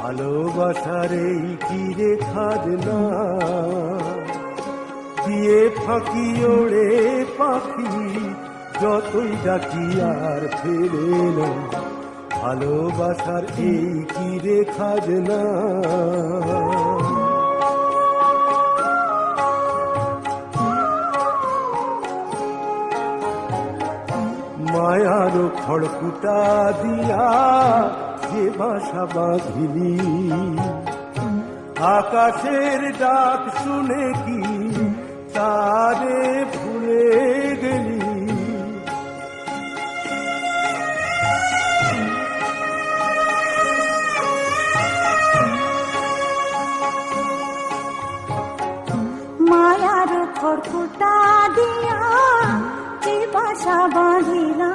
ভালোবাসার এই কি রে খাজনা, দিয়ে ফাঁকি ওড়ে পাখি যতই ডাকি আর ফেরে না। ভালোবাসার এই কি রে খাজনা। মায়ার খড়কুটা দিয়া যে বাসা বাঁধিলি, আকাশের ডাক শুনে কি তারে ভুলে গেলি। মায়ার খড়কুটা দিয়া যে বাসা বাঁধিলা,